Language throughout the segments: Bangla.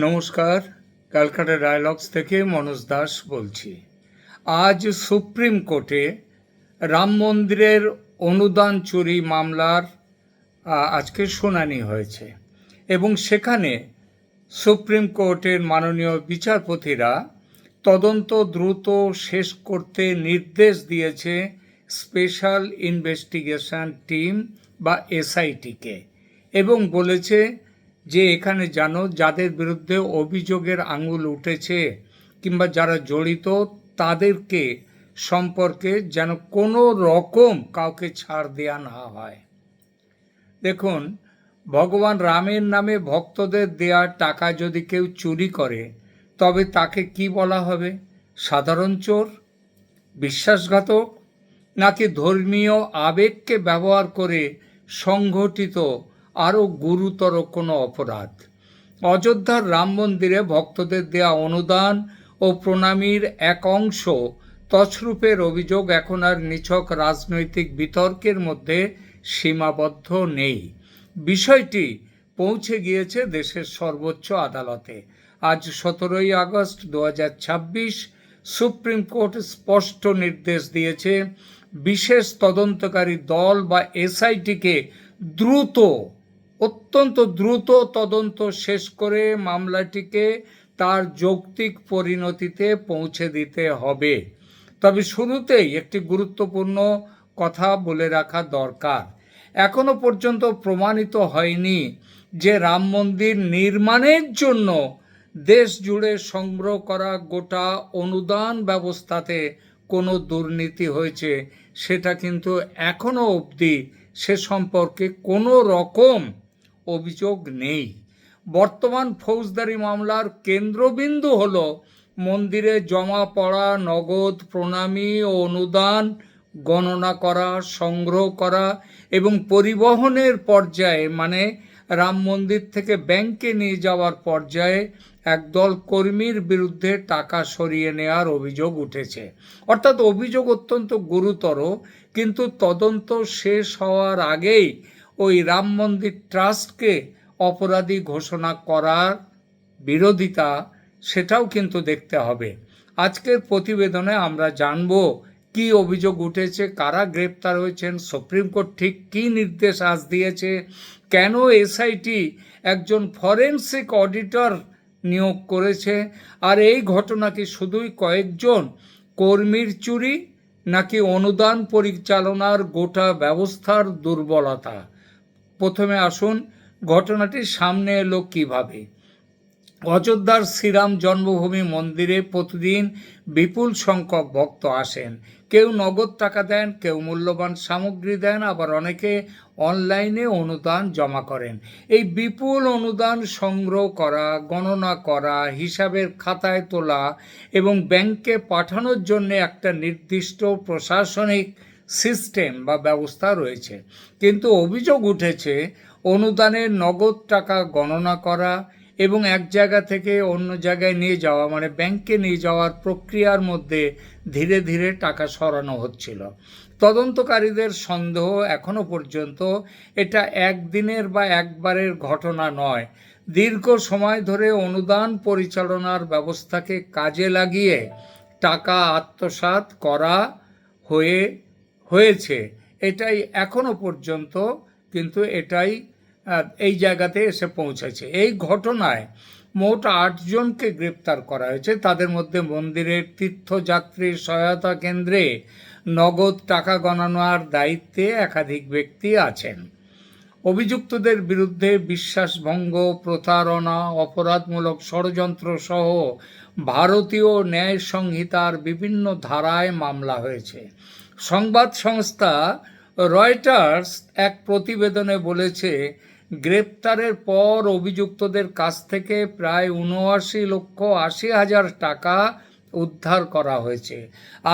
নমস্কার, ক্যালকাটা ডায়ালগস থেকে মনোজ দাস বলছি। আজ সুপ্রিম কোর্টে রাম মন্দিরের অনুদান চুরি মামলার আজকে শুনানি হয়েছে এবং সেখানে সুপ্রিম কোর্টের মাননীয় বিচারপতিরা তদন্ত দ্রুত শেষ করতে নির্দেশ দিয়েছে স্পেশাল ইনভেস্টিগেশন টিম বা এসআইটিকে এবং বলেছে যে এখানে যেন যাদের বিরুদ্ধে অভিযোগের আঙুল উঠেছে কিংবা যারা জড়িত তাদেরকে সম্পর্কে যেন কোনো রকম কাউকে ছাড় দেওয়া না হয়। দেখুন, ভগবান রামের নামে ভক্তদের দেয়া টাকা যদি কেউ চুরি করে তবে তাকে কি বলা হবে? সাধারণ চোর, বিশ্বাসঘাতক, নাকি ধর্মীয় আবেগকে ব্যবহার করে সংগঠিত আরও গুরুতর কোনো অপরাধ? অযোধ্যার রাম মন্দিরে ভক্তদের দেয়া অনুদান ও প্রণামীর এক অংশ তছরূপের অভিযোগ এখন আর নিছক রাজনৈতিক বিতর্কের মধ্যে সীমাবদ্ধ নেই। বিষয়টি পৌঁছে গিয়েছে দেশের সর্বোচ্চ আদালতে। আজ 17ই আগস্ট 2026 সুপ্রিম কোর্ট স্পষ্ট নির্দেশ দিয়েছে বিশেষ তদন্তকারী দল বা এসআইটিকে অত্যন্ত দ্রুত তদন্ত শেষ করে মামলাটিকে তার যৌক্তিক পরিণতিতে পৌঁছে দিতে হবে। তবে শুরুতেই একটি গুরুত্বপূর্ণ কথা বলে রাখা দরকার। এখনো পর্যন্ত প্রমাণিত হয়নি যে রাম মন্দির নির্মাণের জন্য দেশ জুড়ে সংগ্রহ করা গোটা অনুদান ব্যবস্থাতে কোনো দুর্নীতি হয়েছে। সেটা কিন্তু এখনো অবধি সে সম্পর্কে কোনো রকম অভিযোগ নেই। বর্তমান ফৌজদারি মামলার কেন্দ্রবিন্দু হল মন্দিরে জমা পড়া নগদ প্রণামী ও অনুদান গণনা করা, সংগ্রহ করা এবং পরিবহনের পর্যায়ে, মানে রাম মন্দির থেকে ব্যাংকে নিয়ে যাওয়ার পর্যায়ে একদল কর্মীর বিরুদ্ধে টাকা সরিয়ে নেওয়ার অভিযোগ উঠেছে। অর্থাৎ অভিযোগ অত্যন্ত গুরুতর, কিন্তু তদন্ত শেষ হওয়ার আগেই ওই রাম মন্দির ট্রাস্টকে অপরাধী ঘোষণা করার বিরোধিতা, সেটাও কিন্তু দেখতে হবে। আজকের প্রতিবেদনে আমরা জানব কি অভিযোগ উঠেছে, কারা গ্রেপ্তার হয়েছেন, সুপ্রিম কোর্ট ঠিক কি নির্দেশ আজ দিয়েছে, কেন এসআইটি একজন ফরেনসিক অডিটর নিয়োগ করেছে, আর এই ঘটনা কি শুধুই কয়েকজন কর্মীর চুরি নাকি অনুদান পরিচালনার গোটা ব্যবস্থার দুর্বলতা। প্রথমে আসুন ঘটনাটি সামনে এলো কিভাবে। অযোধ্যার শ্রীরাম জন্মভূমি মন্দিরে প্রতিদিন বিপুল সংখ্যক ভক্ত আসেন। কেউ নগদ টাকা দেন, কেউ মূল্যবান সামগ্রী দেন, আবার অনেকে অনলাইনে অনুদান জমা করেন। এই বিপুল অনুদান সংগ্রহ করা, গণনা করা, হিসাবের খাতায় তোলা এবং ব্যাংকে পাঠানোর জন্য একটা নির্দিষ্ট প্রশাসনিক সিস্টেম বা ব্যবস্থা রয়েছে। কিন্তু অভিযোগ উঠেছে অনুদানের নগদ টাকা গণনা করা এবং এক জায়গা থেকে অন্য জায়গায় নিয়ে যাওয়া, মানে ব্যাংকে নিয়ে যাওয়ার প্রক্রিয়ার মধ্যে ধীরে ধীরে টাকা সরানো হচ্ছিল। তদন্তকারীদের সন্দেহ এখনো পর্যন্ত এটা একদিনের বা একবারের ঘটনা নয়। দীর্ঘ সময় ধরে অনুদান পরিচালনার ব্যবস্থাকে কাজে লাগিয়ে টাকা আত্মসাৎ করা হয়েছে। এটাই এখনো পর্যন্ত কিন্তু এটাই এই জায়গাতে এসে পৌঁছেছে। এই ঘটনায় মোট 8 জনকে গ্রেপ্তার করা হয়েছে। তাদের মধ্যে মন্দিরের তীর্থযাত্রী সহায়তা কেন্দ্রে নগদ টাকা গণনার দায়িত্বে একাধিক ব্যক্তি আছেন। অভিযুক্তদের বিরুদ্ধে বিশ্বাসভঙ্গ, প্রতারণা, অপরাধমূলক ষড়যন্ত্র সহ ভারতীয় ন্যায় সংহিতার বিভিন্ন ধারায় মামলা হয়েছে। সংবাদ সংস্থা রয়টার্স এক প্রতিবেদনে বলেছে, গ্রেপ্তারের পর অভিযুক্তদের কাছ থেকে প্রায় 79,80,000 টাকা উদ্ধার করা হয়েছে।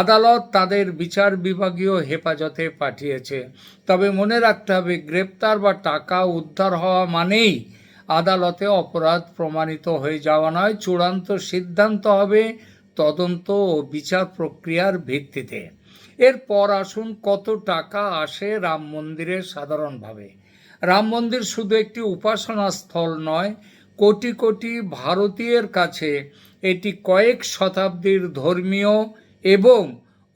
আদালত তাদের বিচার বিভাগীয় হেফাজতে পাঠিয়েছে। তবে মনে রাখতে হবে, গ্রেপ্তার বা টাকা উদ্ধার হওয়া মানেই আদালতে অপরাধ প্রমাণিত হয়ে যাওয়া নয়। চূড়ান্ত সিদ্ধান্ত হবে তদন্ত ও বিচার প্রক্রিয়ার ভিত্তিতে। এরপর আসুন কত টাকা আসে রাম মন্দিরে সাধারণভাবে। রাম মন্দির শুধু একটি উপাসনা স্থল নয়, কোটি কোটি ভারতীয়ের কাছে এটি কয়েক শতাব্দীর ধর্মীয় এবং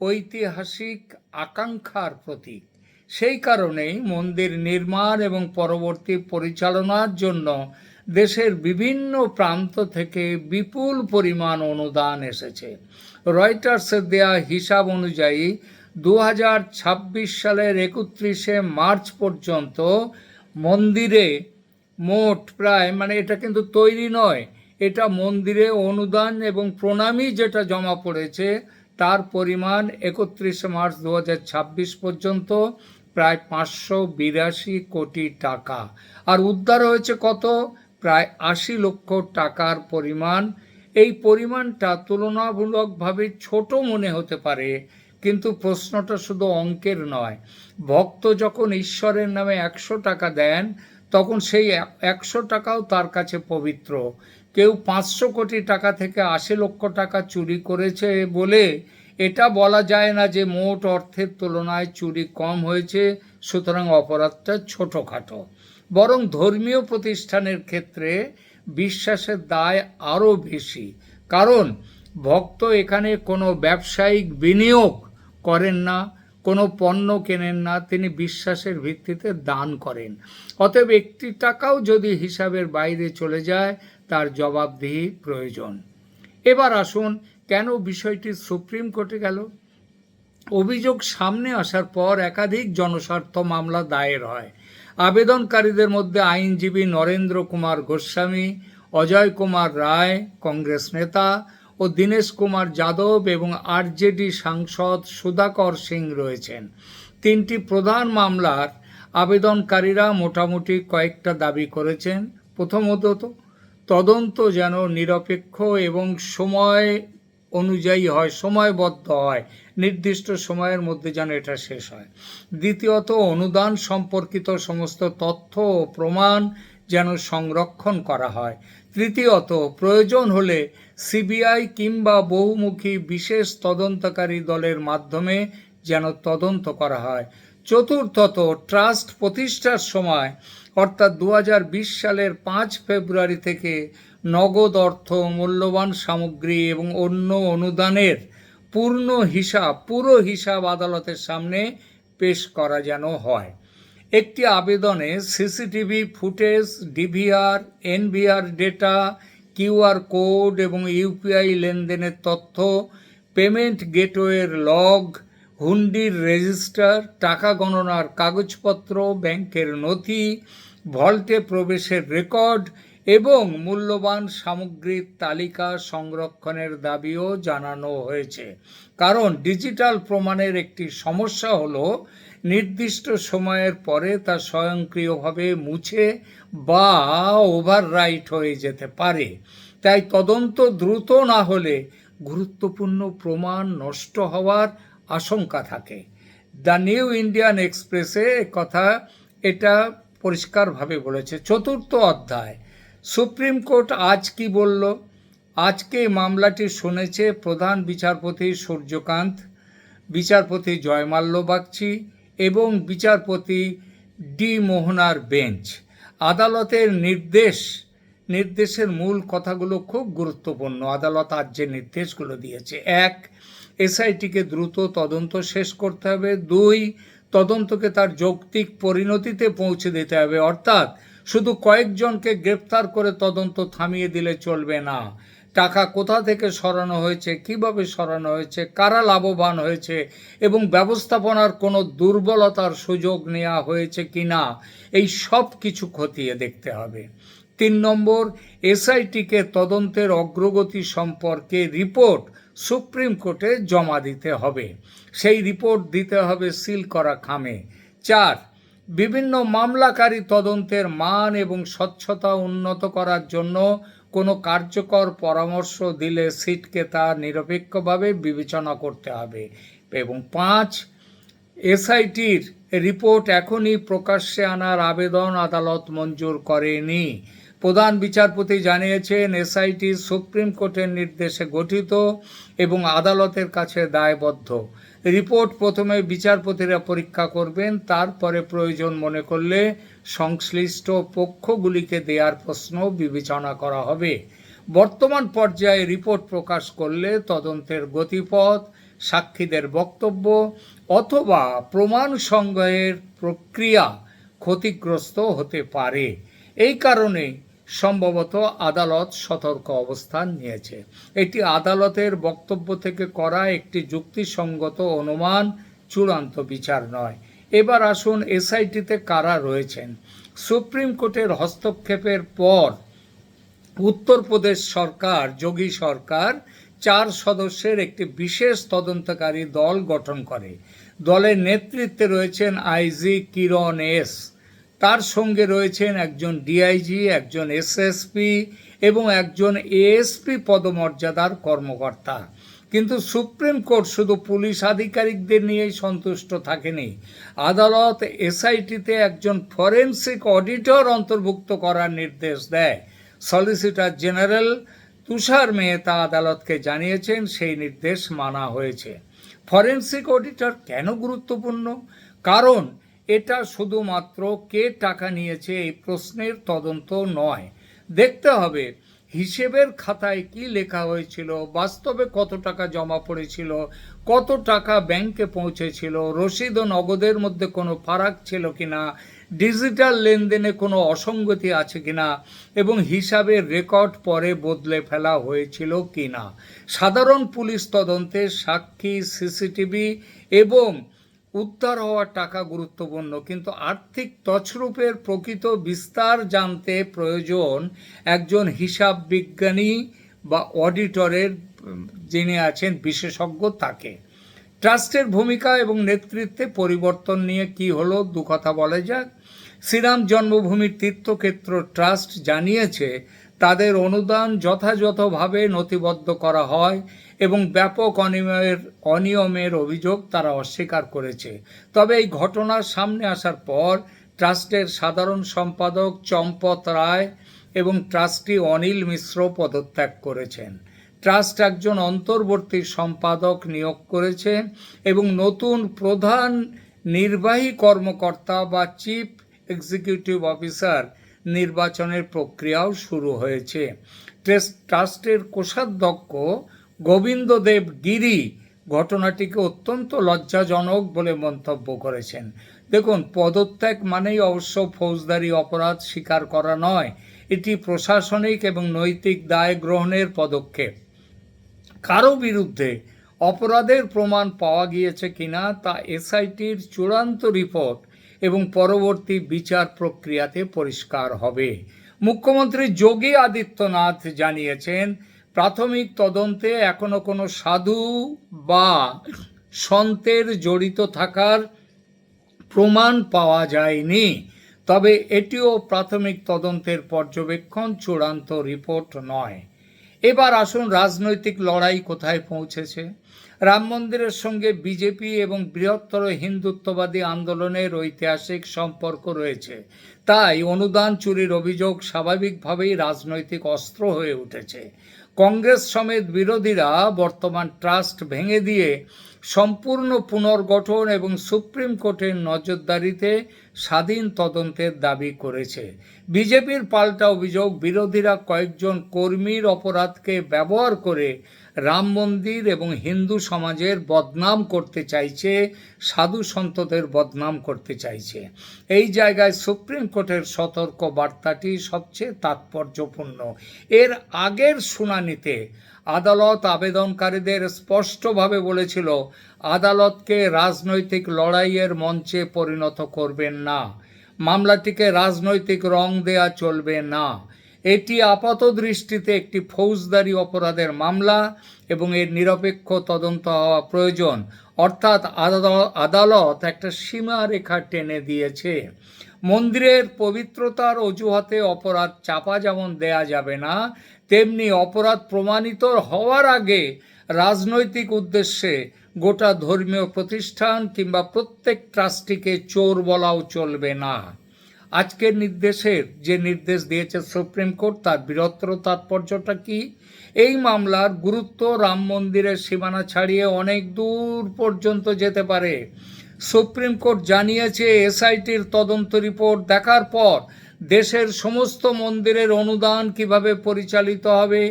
ঐতিহাসিক আকাঙ্ক্ষার প্রতীক। সেই কারণেই মন্দির নির্মাণ এবং পরবর্তী পরিচালনার জন্য দেশের বিভিন্ন প্রান্ত থেকে বিপুল পরিমাণ অনুদান এসেছে। রয়টার্সের দেয়া হিসাব অনুযায়ী 2026 সালের 31শে মার্চ পর্যন্ত মন্দিরে মোট প্রায়, এটা কিন্তু তৈরি নয়, এটা মন্দিরে অনুদান এবং প্রণামী যেটা জমা পড়েছে তার পরিমাণ 31শে মার্চ 2026 পর্যন্ত প্রায় 582 কোটি টাকা। আর উদ্ধার হয়েছে কত? প্রায় 80 লক্ষ টাকার পরিমাণ। এই পরিমাণটা তুলনামূলকভাবে ছোট মনে হতে পারে, কিন্তু প্রশ্নটা শুধু অঙ্কের নয়। ভক্ত যখন ঈশ্বরের নামে 100 টাকা দেন তখন সেই 100 টাকাও তার কাছে পবিত্র। কেউ 500 কোটি টাকা থেকে 80 লক্ষ টাকা চুরি করেছে বলে এটা বলা যায় না যে মোট অর্থের তুলনায় চুরি কম হয়েছে, সুতরাং অপরাধটা ছোটখাটো। বরং ধর্মীয় প্রতিষ্ঠানের ক্ষেত্রে বিশ্বাসের দায় আরও বেশি, কারণ ভক্ত এখানে কোনো ব্যবসায়িক বিনিয়োগ করেন না, কোনো পণ্য কেনেন না, তিনি বিশ্বাসের ভিত্তিতে দান করেন। অতএব একটি টাকাও যদি হিসাবের বাইরে চলে যায় তার জবাবদিহি প্রয়োজন। এবার আসুন, কেন বিষয়টি সুপ্রিম কোর্টে গেল? অভিযোগ সামনে আসার পর একাধিক জনস্বার্থ মামলা দায়ের হয়। আবেদনকারীদের মধ্যে আইনজীবী নরেন্দ্র কুমার গোস্বামী, অজয় কুমার রায় কংগ্রেস নেতা ও দীনেশ কুমার যাদব এবং আরজেডি সাংসদ সুধাকর সিং রয়েছেন। তিনটি প্রধান মামলার আবেদনকারীরা মোটামুটি কয়েকটা দাবি করেছেন। প্রথমত, তদন্ত যেন নিরপেক্ষ এবং সময় অনুযায়ী হয়, সময়বদ্ধ হয়, নির্দিষ্ট সময়ের মধ্যে যেন এটা শেষ হয়। দ্বিতীয়ত, অনুদান সম্পর্কিত সমস্ত তথ্য ও প্রমাণ যেন সংরক্ষণ করা হয়। তৃতীয়ত, প্রয়োজন হলে সিবিআই কিংবা বহুমুখী বিশেষ তদন্তকারী দলের মাধ্যমে যেন তদন্ত করা হয়। চতুর্থত, ট্রাস্ট প্রতিষ্ঠার সময় অর্থাৎ 2020 সালের 5 ফেব্রুয়ারি থেকে নগদ অর্থ, মূল্যবান সামগ্রী এবং অন্য অনুদানের পুরো হিসাব আদালতের সামনে পেশ করা যেন হয়। একটি আবেদনে CCTV footage, DVR, NVR data, QR code এবং ইউপিআই লেনদেনের তথ্য, পেমেন্ট গেটওয়ের লগ, হুন্ডির রেজিস্টার, টাকা গণনার কাগজপত্র, ব্যাংকের নথি, ভল্টে প্রবেশের রেকর্ড এবং মূল্যবান সামগ্রীর তালিকা সংরক্ষণের দাবিও জানানো হয়েছে। কারণ ডিজিটাল প্রমাণের একটি সমস্যা হলো নির্দিষ্ট সময়ের পরে তা স্বয়ংক্রিয়ভাবে মুছে বা ওভাররাইট হয়ে যেতে পারে। তাই তদন্ত দ্রুত না হলে গুরুত্বপূর্ণ প্রমাণ নষ্ট হওয়ার আশঙ্কা থাকে। দ্য নিউ ইন্ডিয়ান এক্সপ্রেসে এটা পরিষ্কারভাবে বলেছে। চতুর্থ অধ্যায়, সুপ্রিম কোর্ট আজ কি বলল? আজকে মামলাটি শুনেছে প্রধান বিচারপতি সূর্যকান্ত, বিচারপতি জয়মাল্য বাগচি এবং বিচারপতি ডি মোহনার বেঞ্চ। আদালতের নির্দেশের মূল কথাগুলো খুব গুরুত্বপূর্ণ। আদালত আজ যে নির্দেশগুলো দিয়েছে: 1, এসআইটিকে দ্রুত তদন্ত শেষ করতে হবে। 2, তদন্তকে তার যৌক্তিক পরিণতিতে পৌঁছে দিতে হবে, অর্থাৎ শুধু কয়েকজনকে গ্রেপ্তার করে তদন্ত থামিয়ে দিলে চলবে না। টাকা কোথা থেকে সরানো হয়েছে, কিভাবে সরানো হয়েছে, কারা লাভবান হয়েছে এবং ব্যবস্থাপনার কোনো দুর্বলতার সুযোগ নেওয়া হয়েছে কিনা, এই সব কিছু খতিয়ে দেখতে হবে। 3 নম্বর, এসআইটিকে তদন্তের অগ্রগতি সম্পর্কে রিপোর্ট সুপ্রিম কোর্টে জমা দিতে হবে। সেই রিপোর্ট দিতে হবে সিল করা খামে। 4, বিভিন্ন মামলাকারী তদন্তের মান এবং স্বচ্ছতা উন্নত করার জন্য কোনো কার্যকর পরামর্শ দিলে সিটকে তা নিরপেক্ষভাবে বিবেচনা করতে হবে। এবং 5, এসআইটির রিপোর্ট এখনই প্রকাশ্যে আনার আবেদন আদালত মঞ্জুর করেনি। প্রধান বিচারপতি জানিয়েছেন, এসআইটি সুপ্রিম কোর্টের নির্দেশে গঠিত এবং আদালতের কাছে দায়বদ্ধ। রিপোর্ট প্রথমে বিচারপতিরা পরীক্ষা করবেন, তারপরে প্রয়োজন মনে করলে সংশ্লিষ্ট পক্ষগুলিকে দেওয়ার প্রশ্ন বিবেচনা করা হবে। বর্তমান পর্যায়ে রিপোর্ট প্রকাশ করলে তদন্তের গতিপথ, সাক্ষীদের বক্তব্য অথবা প্রমাণ সংগ্রহের প্রক্রিয়া ক্ষতিগ্রস্ত হতে পারে। এই কারণে সম্ভবত আদালত সতর্ক অবস্থান নিয়েছে। এটি আদালতের বক্তব্য থেকে করা একটি যুক্তিসঙ্গত অনুমান, চূড়ান্ত বিচার নয়। এবার আসুন এসআইটিতে কারা রয়েছেন। সুপ্রিম কোর্টের হস্তক্ষেপের পর উত্তরপ্রদেশ সরকার, যোগী সরকার 4 সদস্যের একটি বিশেষ তদন্তকারী দল গঠন করে। দলের নেতৃত্বে রয়েছেন আইজি কিরণ এস, তার সঙ্গে রয়েছেন একজন ডিআইজি, একজন এসএসপি এবং একজন এএসপি পদমর্যাদার কর্মকর্তা। কিন্তু সুপ্রিম কোর্ট শুধু পুলিশ আধিকারিকদের নিয়েই সন্তুষ্ট থাকেনি। আদালত এসআইটিতে একজন ফরেনসিক অডিটর অন্তর্ভুক্ত করার নির্দেশ দেয়। সলিসিটর জেনারেল তুষার মেহতা আদালতকে জানিয়েছেন সেই নির্দেশ মানা হয়েছে। ফরেনসিক অডিটর কেন গুরুত্বপূর্ণ? কারণ এটা শুধুমাত্র কে টাকা নিয়েছে এই প্রশ্নের তদন্ত নয়। দেখতে হবে হিসেবের খাতায় কি লেখা হয়েছিল, বাস্তবে কত টাকা জমা পড়েছিল, কত টাকা ব্যাংকে পৌঁছেছিল, রসিদ ও নগদের মধ্যে কোনো ফারাক ছিল কিনা, ডিজিটাল লেনদেনে কোনো অসঙ্গতি আছে কিনা এবং হিসাবের রেকর্ড পরে বদলে ফেলা হয়েছিল কিনা। সাধারণ পুলিশ তদন্তে সাক্ষী, সিসিটিভি এবং উদ্ধার হওয়া টাকা গুরুত্বপূর্ণ, কিন্তু আর্থিক তছরূপের প্রকৃত বিস্তার জানতে প্রয়োজন একজন হিসাব বিজ্ঞানী বা অডিটরের, যিনি আছেন বিশেষজ্ঞ, তাকে। ট্রাস্টের ভূমিকা এবং নেতৃত্বে পরিবর্তন নিয়ে কি হলো, দু কথা বলা যাক। শ্রীরাম জন্মভূমির তীর্থক্ষেত্র ট্রাস্ট জানিয়েছে তাদের অনুদান যথাযথভাবে নথিবদ্ধ করা হয় এবং ব্যাপক অনিয়মের অভিযোগ তারা অস্বীকার করেছে। তবে এই ঘটনার সামনে আসার পর ট্রাস্টের সাধারণ সম্পাদক চম্পত রায় এবং ট্রাস্টি অনিল মিশ্র পদত্যাগ করেছেন। ট্রাস্ট একজন অন্তর্বর্তী সম্পাদক নিয়োগ করেছে এবং নতুন প্রধান নির্বাহী কর্মকর্তা বা চিফ এক্সিকিউটিভ অফিসার নির্বাচনের প্রক্রিয়াও শুরু হয়েছে। ট্রাস্টের কোষাধ্যক্ষ গোবিন্দ দেব গিরি ঘটনাটিকে অত্যন্ত লজ্জাজনক বলে মন্তব্য করেছেন। দেখুন, পদত্যাগ মানেই অবশ্য ফৌজদারি অপরাধ স্বীকার করা নয়, এটি প্রশাসনিক এবং নৈতিক দায় গ্রহণের পদক্ষেপ। কারো বিরুদ্ধে অপরাধের প্রমাণ পাওয়া গিয়েছে কিনা তা এসআইটির চূড়ান্ত রিপোর্ট এবং পরবর্তী বিচার প্রক্রিয়াতে পরিষ্কার হবে। মুখ্যমন্ত্রী যোগী আদিত্যনাথ জানিয়েছেন প্রাথমিক তদন্তে এখনো কোনো সাধু বা সন্তের জড়িত থাকার প্রমাণ পাওয়া যায়নি। তবে এটিও প্রাথমিক তদন্তের পর্যবেক্ষণ, চূড়ান্ত রিপোর্ট নয়। এবার আসুন রাজনৈতিক লড়াই কোথায় পৌঁছেছে। রাম মন্দিরের সঙ্গে বিজেপি এবং বৃহত্তর হিন্দুত্ববাদী আন্দোলনের ঐতিহাসিক সম্পর্ক রয়েছে। তাই অনুদান চুরির অভিযোগ স্বাভাবিকভাবেই রাজনৈতিক অস্ত্র হয়ে উঠেছে। কংগ্রেস সমেত বিরোধীরা বর্তমান ট্রাস্ট ভেঙে দিয়ে সম্পূর্ণ পুনর্গঠন এবং সুপ্রিম কোর্টের নজরদারিতে স্বাধীন তদন্তের দাবি করেছে। বিজেপির পাল্টা অভিযোগ, বিরোধীরা কয়েকজন কর্মীর অপরাধকে ব্যবহার করে রাম মন্দির এবং হিন্দু সমাজের বদনাম করতে চাইছে, সাধু সন্তদের বদনাম করতে চাইছে। এই জায়গায় সুপ্রিম কোর্টের সতর্ক বার্তাটি সবচেয়ে তাৎপর্যপূর্ণ। এর আগের শুনানিতে আদালত আবেদনকারীদের স্পষ্টভাবে বলেছিল আদালতকে রাজনৈতিক লড়াইয়ের মঞ্চে পরিণত করবেন না, মামলাটিকে রাজনৈতিক রং দেয়া চলবে না। এটি আপাত দৃষ্টিতে একটি ফৌজদারি অপরাধের মামলা এবং এর নিরপেক্ষ তদন্ত হওয়া প্রয়োজন। অর্থাৎ আদালত একটা সীমারেখা টেনে দিয়েছে। মন্দিরের পবিত্রতার অজুহাতে অপরাধ চাপা যেমন দেয়া যাবে না, তেমনি অপরাধ প্রমাণিত হওয়ার আগে রাজনৈতিক উদ্দেশ্যে গোটা ধর্মীয় প্রতিষ্ঠান কিংবা প্রত্যেক ট্রাস্টিকে চোর বলাও চলবে না। আজকের নির্দেশের যে নির্দেশ দিয়েছে সুপ্রিম কোর্ট, তার বৃহত্তর তাৎপর্যটা কি? এই মামলার গুরুত্ব রাম মন্দিরের সীমানা ছাড়িয়ে অনেক দূর পর্যন্ত যেতে পারে। সুপ্রিম কোর্ট জানিয়েছে এসআইটির তদন্ত রিপোর্ট দেখার পর দেশের সমস্ত মন্দিরের অনুদান কিভাবে পরিচালিত হবে,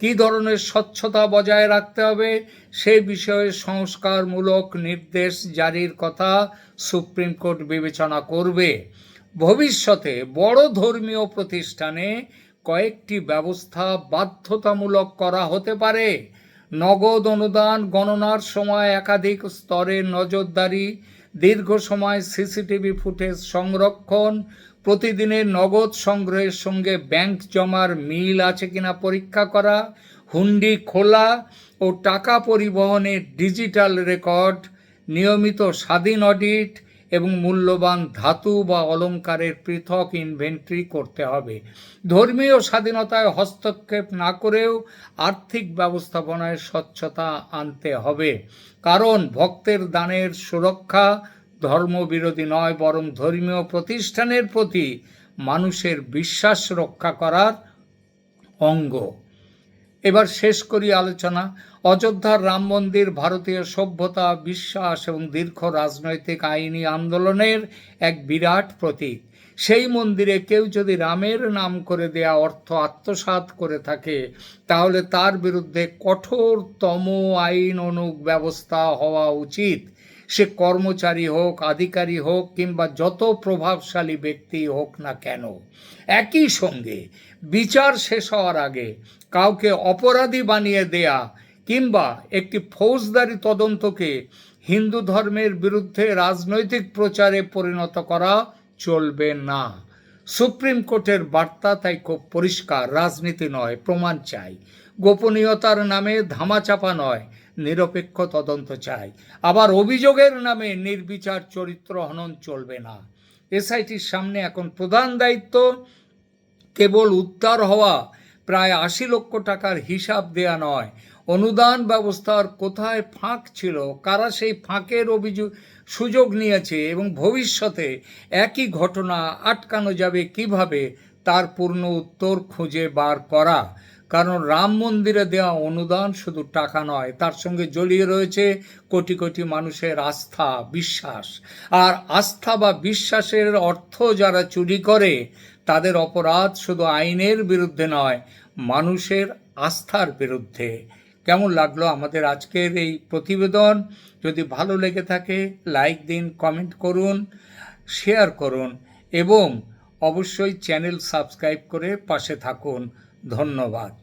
কী ধরনের স্বচ্ছতা বজায় রাখতে হবে সে বিষয়ে সংস্কারমূলক নির্দেশ জারির কথা সুপ্রিম কোর্ট বিবেচনা করবে। ভবিষ্যতে বড় ধর্মীয় প্রতিষ্ঠানে কয়েকটি ব্যবস্থা বাধ্যতামূলক করা হতে পারে। নগদ অনুদান গণনার সময় একাধিক স্তরে নজরদারি, দীর্ঘ সময় সিসিটিভি ফুটেজ সংরক্ষণ, প্রতিদিনের নগদ সংগ্রহের সঙ্গে ব্যাংক জমার মিল আছে কিনা পরীক্ষা করা, হুন্ডি খোলা ও টাকা পরিবহনের ডিজিটাল রেকর্ড, নিয়মিত স্বাধীন অডিট এবং মূল্যবান ধাতু বা অলংকারের পৃথক ইনভেন্টরি করতে হবে। ধর্মীয় স্বাধীনতায় হস্তক্ষেপ না করেও আর্থিক ব্যবস্থাপনায় স্বচ্ছতা আনতে হবে, কারণ ভক্তের দানের সুরক্ষা ধর্মবিরোধী নয়, বরং ধর্মীয় প্রতিষ্ঠানের প্রতি মানুষের বিশ্বাস রক্ষা করার অঙ্গ। এবার শেষ করি আলোচনা। অযোধ্যার রাম মন্দির ভারতীয় সভ্যতা, বিশ্বাস এবং দীর্ঘ রাজনৈতিক আইনি আন্দোলনের এক বিরাট প্রতীক। সেই মন্দিরে কেউ যদি রামের নাম করে দেয়া অর্থ আত্মসাৎ করে থাকে তাহলে তার বিরুদ্ধে কঠোরতম আইন অনুগ ব্যবস্থা হওয়া উচিত। সে কর্মচারী হোক, আধিকারী হোক কিংবা যত প্রভাবশালী ব্যক্তি হোক না কেন। একই সঙ্গে বিচার শেষ হওয়ার আগে কাউকে অপরাধী বানিয়ে দেয়া কিংবা একটি ফৌজদারি তদন্তকে হিন্দু ধর্মের বিরুদ্ধে রাজনৈতিক প্রচারে পরিণত করা চলবে না। সুপ্রিম কোর্টের বার্তা তাই খুব পরিষ্কার, রাজনীতি নয়, প্রমাণ চাই। গোপনীয়তার নামে ধামাচাপা নয়, নিরপেক্ষ তদন্ত চাই। আবার অভিযোগের নামে নির্বিচার চরিত্র হনন চলবে না। এসআইটির সামনে এখন প্রধান দায়িত্ব কেবল উদ্ধার হওয়া প্রায় ৮০ লক্ষ টাকার হিসাব দেয়া নয়, অনুদান ব্যবস্থার কোথায় ফাঁক ছিল, কারা সেই ফাঁকের সুযোগ নিয়েছে এবং ভবিষ্যতে একই ঘটনা আটকানো যাবে কিভাবে তার পূর্ণ উত্তর খুঁজে বার করা। কারণ রাম মন্দিরে দেওয়া অনুদান শুধু টাকা নয়, তার সঙ্গে জড়িয়ে রয়েছে কোটি কোটি মানুষের আস্থা, বিশ্বাস। আর আস্থা বা বিশ্বাসের অর্থ যারা চুরি করে তাদের অপরাধ শুধু আইনের বিরুদ্ধে নয়, মানুষের আস্থার বিরুদ্ধে। কেমন লাগলো আমাদের আজকের এই প্রতিবেদন? যদি ভালো লেগে থাকে লাইক দিন, কমেন্ট করুন, শেয়ার করুন এবং অবশ্যই চ্যানেল সাবস্ক্রাইব করে পাশে থাকুন। ধন্যবাদ।